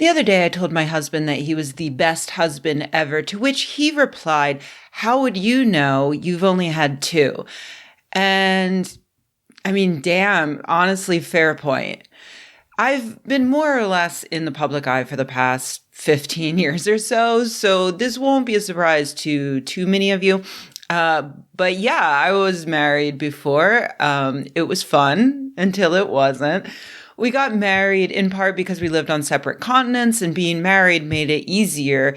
The other day, I told my husband that he was the best husband ever, to which he replied, "How would you know? You've only had two." And I mean, damn, honestly, fair point. I've been more or less in the public eye for the past 15 years or so this won't be a surprise to too many of you. But yeah, I was married before. It was fun until it wasn't. We got married in part because we lived on separate continents, and being married made it easier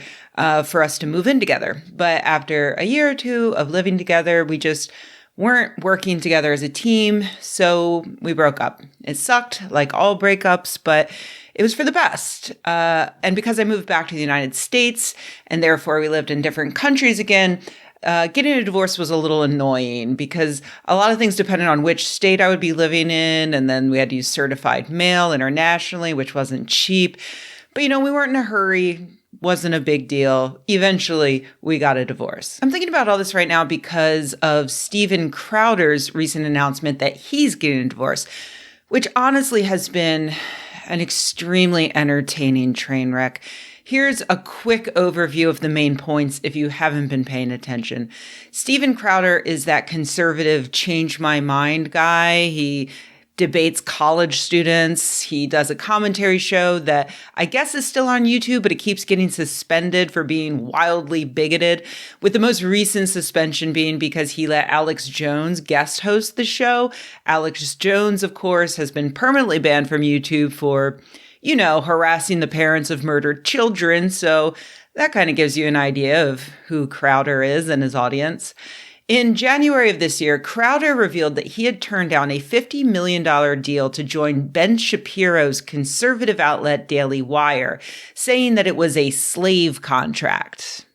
for us to move in together. But after a year or two of living together, we just weren't working together as a team, so we broke up. It sucked, like all breakups, but it was for the best. And because I moved back to the United States, and therefore we lived in different countries again, getting a divorce was a little annoying because a lot of things depended on which state I would be living in. And then we had to use certified mail internationally, which wasn't cheap. But, we weren't in a hurry. Wasn't a big deal. Eventually, we got a divorce. I'm thinking about all this right now because of Steven Crowder's recent announcement that he's getting a divorce, which honestly has been an extremely entertaining train wreck. Here's a quick overview of the main points if you haven't been paying attention. Steven Crowder is that conservative change my mind guy. He debates college students. He does a commentary show that I guess is still on YouTube, but it keeps getting suspended for being wildly bigoted, with the most recent suspension being because he let Alex Jones guest host the show. Alex Jones, of course, has been permanently banned from YouTube for harassing the parents of murdered children. So that kind of gives you an idea of who Crowder is and his audience. In January of this year, Crowder revealed that he had turned down a $50 million deal to join Ben Shapiro's conservative outlet Daily Wire, saying that it was a slave contract.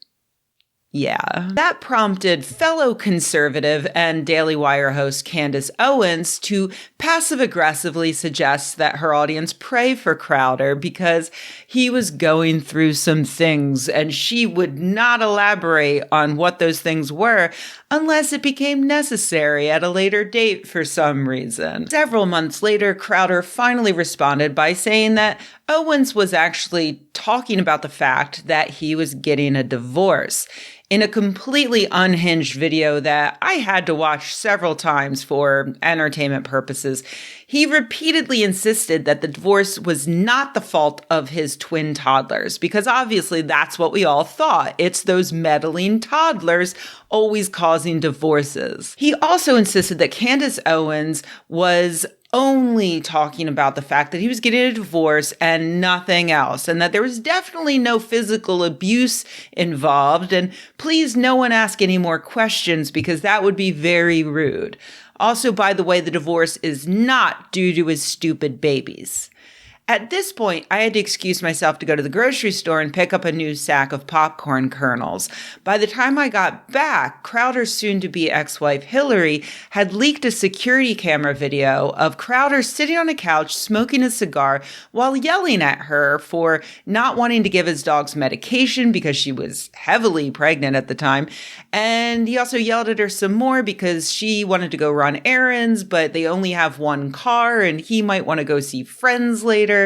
Yeah. That prompted fellow conservative and Daily Wire host Candace Owens to passive-aggressively suggest that her audience pray for Crowder because he was going through some things, and she would not elaborate on what those things were unless it became necessary at a later date for some reason. Several months later, Crowder finally responded by saying that Owens was actually talking about the fact that he was getting a divorce. In a completely unhinged video that I had to watch several times for entertainment purposes, he repeatedly insisted that the divorce was not the fault of his twin toddlers, because obviously that's what we all thought. It's those meddling toddlers always causing divorces. He also insisted that Candace Owens was only talking about the fact that he was getting a divorce and nothing else, and that there was definitely no physical abuse involved. And please, no one ask any more questions because that would be very rude. Also, by the way, the divorce is not due to his stupid babies. At this point, I had to excuse myself to go to the grocery store and pick up a new sack of popcorn kernels. By the time I got back, Crowder's soon-to-be ex-wife Hillary had leaked a security camera video of Crowder sitting on a couch smoking a cigar while yelling at her for not wanting to give his dogs medication because she was heavily pregnant at the time. And he also yelled at her some more because she wanted to go run errands, but they only have one car and he might want to go see friends later.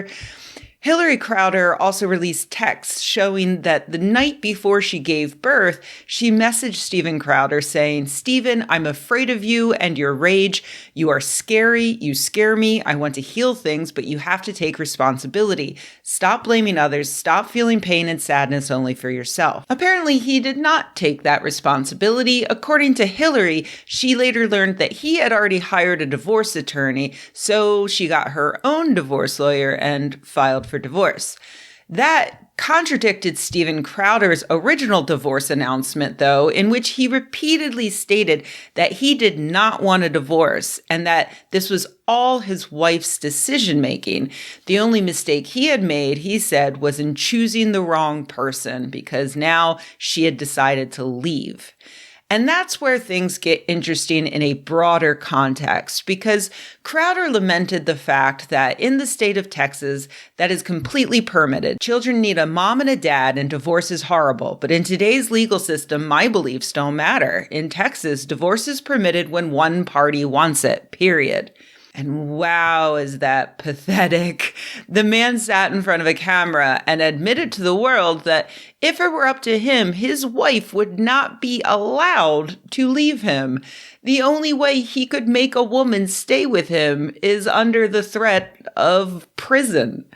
Hillary Crowder also released texts showing that the night before she gave birth, she messaged Steven Crowder saying, "Steven, I'm afraid of you and your rage. You are scary. You scare me. I want to heal things, but you have to take responsibility. Stop blaming others. Stop feeling pain and sadness only for yourself." Apparently, he did not take that responsibility. According to Hillary, she later learned that he had already hired a divorce attorney, so she got her own divorce lawyer and filed for divorce. That contradicted Steven Crowder's original divorce announcement, though, in which he repeatedly stated that he did not want a divorce and that this was all his wife's decision-making. The only mistake he had made, he said, was in choosing the wrong person because now she had decided to leave. And that's where things get interesting in a broader context, because Crowder lamented the fact that in the state of Texas, that is completely permitted. Children need a mom and a dad, and divorce is horrible. But in today's legal system, my beliefs don't matter. In Texas, divorce is permitted when one party wants it, period. And wow, is that pathetic. The man sat in front of a camera and admitted to the world that if it were up to him, his wife would not be allowed to leave him. The only way he could make a woman stay with him is under the threat of prison.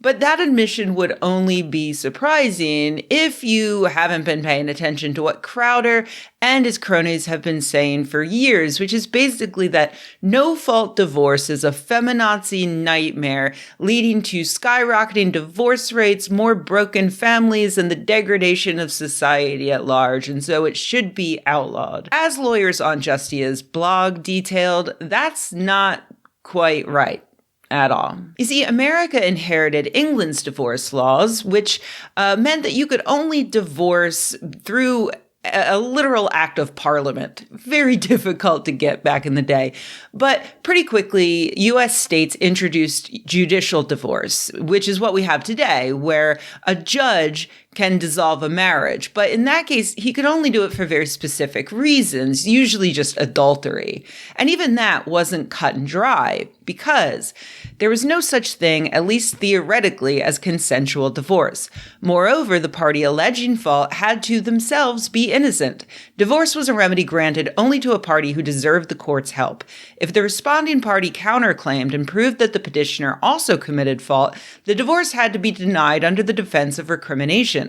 But that admission would only be surprising if you haven't been paying attention to what Crowder and his cronies have been saying for years, which is basically that no-fault divorce is a feminazi nightmare leading to skyrocketing divorce rates, more broken families, and the degradation of society at large, and so it should be outlawed. As lawyers on Justia's blog detailed, that's not quite right at all. You see, America inherited England's divorce laws, which meant that you could only divorce through a literal act of parliament. Very difficult to get back in the day. But pretty quickly, U.S. states introduced judicial divorce, which is what we have today, where a judge can dissolve a marriage. But in that case, he could only do it for very specific reasons, usually just adultery. And even that wasn't cut and dry because there was no such thing, at least theoretically, as consensual divorce. Moreover, the party alleging fault had to themselves be innocent. Divorce was a remedy granted only to a party who deserved the court's help. If the responding party counterclaimed and proved that the petitioner also committed fault, the divorce had to be denied under the defense of recrimination.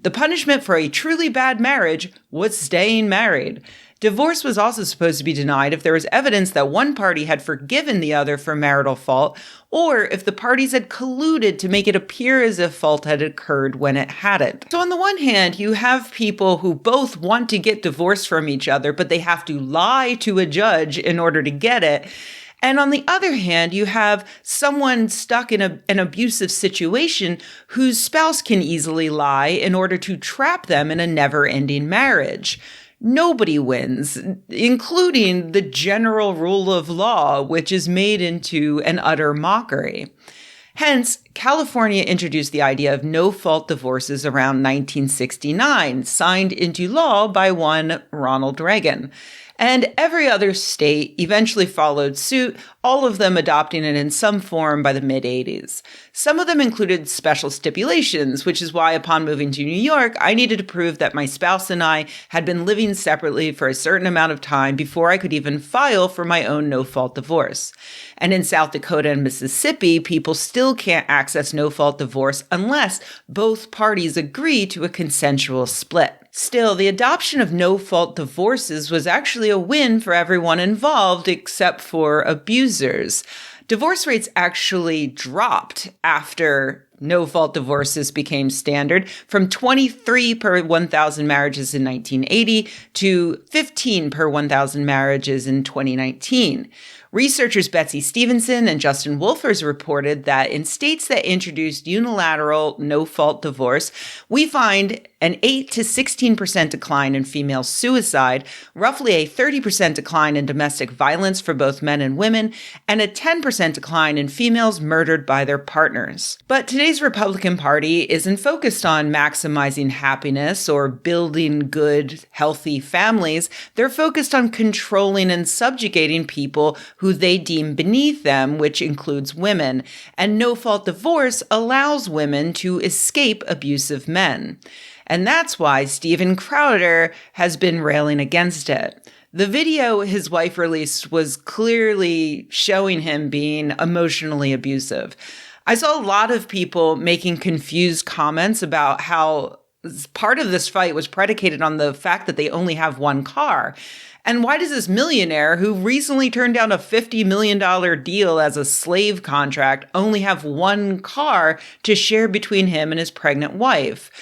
The punishment for a truly bad marriage was staying married. Divorce was also supposed to be denied if there was evidence that one party had forgiven the other for marital fault, or if the parties had colluded to make it appear as if fault had occurred when it hadn't. So on the one hand, you have people who both want to get divorced from each other, but they have to lie to a judge in order to get it. And on the other hand, you have someone stuck in an abusive situation whose spouse can easily lie in order to trap them in a never-ending marriage. Nobody wins, including the general rule of law, which is made into an utter mockery. Hence, California introduced the idea of no-fault divorces around 1969, signed into law by one Ronald Reagan. And every other state eventually followed suit, all of them adopting it in some form by the mid-'80s. Some of them included special stipulations, which is why upon moving to New York, I needed to prove that my spouse and I had been living separately for a certain amount of time before I could even file for my own no-fault divorce. And in South Dakota and Mississippi, people still can't access no-fault divorce unless both parties agree to a consensual split. Still, the adoption of no-fault divorces was actually a win for everyone involved except for abusers. Divorce rates actually dropped after no-fault divorces became standard from 23 per 1,000 marriages in 1980 to 15 per 1,000 marriages in 2019. Researchers Betsy Stevenson and Justin Wolfers reported that in states that introduced unilateral no-fault divorce, we find an 8 to 16% decline in female suicide, roughly a 30% decline in domestic violence for both men and women, and a 10% decline in females murdered by their partners. But today's Republican Party isn't focused on maximizing happiness or building good, healthy families. They're focused on controlling and subjugating people who they deem beneath them, which includes women. And no-fault divorce allows women to escape abusive men. And that's why Steven Crowder has been railing against it. The video his wife released was clearly showing him being emotionally abusive. I saw a lot of people making confused comments about how part of this fight was predicated on the fact that they only have one car. And why does this millionaire who recently turned down a $50 million deal as a slave contract only have one car to share between him and his pregnant wife?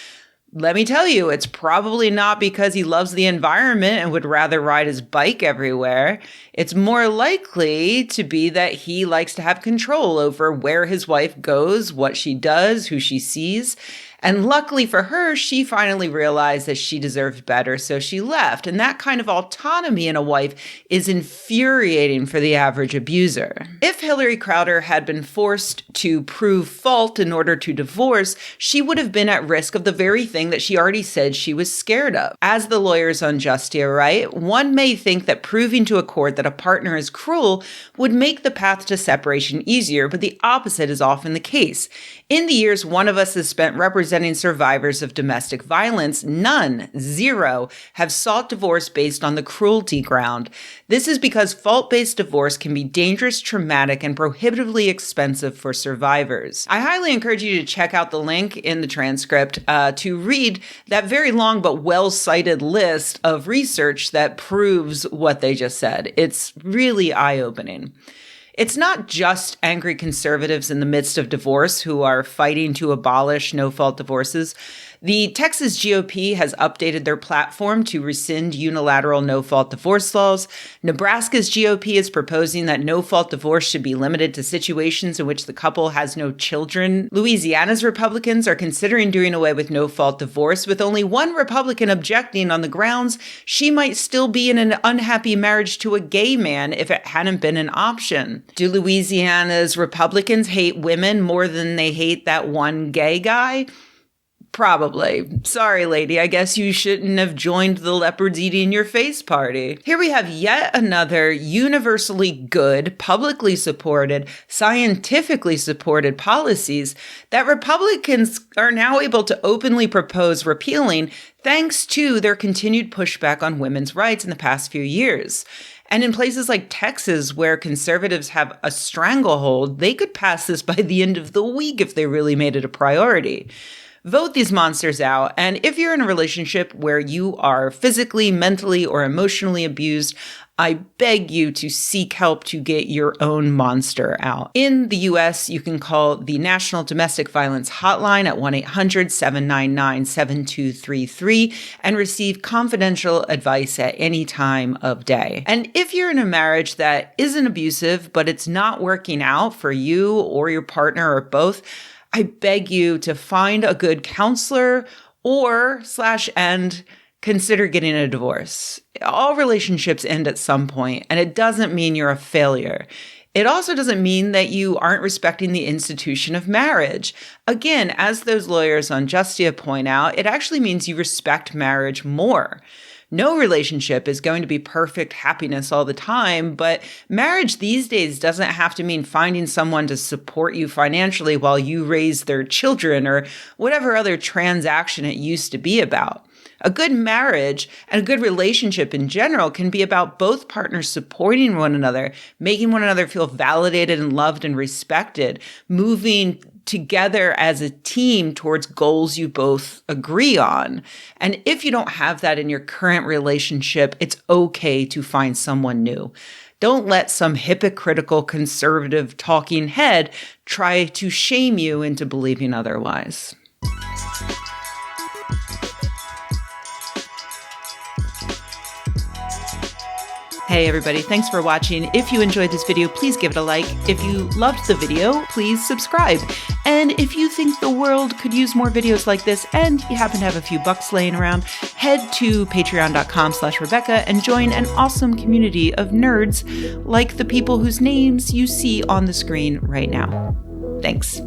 Let me tell you, it's probably not because he loves the environment and would rather ride his bike everywhere. It's more likely to be that he likes to have control over where his wife goes, what she does, who she sees. And luckily for her, she finally realized that she deserved better, so she left. And that kind of autonomy in a wife is infuriating for the average abuser. If Hillary Crowder had been forced to prove fault in order to divorce, she would have been at risk of the very thing that she already said she was scared of. As the lawyers on Justia write, one may think that proving to a court that a partner is cruel would make the path to separation easier, but the opposite is often the case. In the years one of us has spent representing survivors of domestic violence, none, zero, have sought divorce based on the cruelty ground. This is because fault-based divorce can be dangerous, traumatic, and prohibitively expensive for survivors. I highly encourage you to check out the link in the transcript to read that very long but well-cited list of research that proves what they just said. It's really eye-opening. It's not just angry conservatives in the midst of divorce who are fighting to abolish no-fault divorces. The Texas GOP has updated their platform to rescind unilateral no-fault divorce laws. Nebraska's GOP is proposing that no-fault divorce should be limited to situations in which the couple has no children. Louisiana's Republicans are considering doing away with no-fault divorce, with only one Republican objecting on the grounds she might still be in an unhappy marriage to a gay man if it hadn't been an option. Do Louisiana's Republicans hate women more than they hate that one gay guy? Probably. Sorry, lady, I guess you shouldn't have joined the leopards eating your face party. Here we have yet another universally good, publicly supported, scientifically supported policies that Republicans are now able to openly propose repealing thanks to their continued pushback on women's rights in the past few years. And in places like Texas, where conservatives have a stranglehold, they could pass this by the end of the week if they really made it a priority. Vote these monsters out, and if you're in a relationship where you are physically, mentally, or emotionally abused, I beg you to seek help to get your own monster out. In the US, you can call the National Domestic Violence Hotline at 1-800-799-7233 and receive confidential advice at any time of day. And if you're in a marriage that isn't abusive, but it's not working out for you or your partner or both, I beg you to find a good counselor or /end consider getting a divorce. All relationships end at some point, and it doesn't mean you're a failure. It also doesn't mean that you aren't respecting the institution of marriage. Again, as those lawyers on Justia point out, it actually means you respect marriage more. No relationship is going to be perfect happiness all the time, but marriage these days doesn't have to mean finding someone to support you financially while you raise their children or whatever other transaction it used to be about. A good marriage and a good relationship in general can be about both partners supporting one another, making one another feel validated and loved and respected, moving together as a team towards goals you both agree on. And if you don't have that in your current relationship, it's okay to find someone new. Don't let some hypocritical conservative talking head try to shame you into believing otherwise. Hey everybody, thanks for watching. If you enjoyed this video, please give it a like. If you loved the video, please subscribe. And if you think the world could use more videos like this and you happen to have a few bucks laying around, head to patreon.com/Rebecca and join an awesome community of nerds like the people whose names you see on the screen right now. Thanks.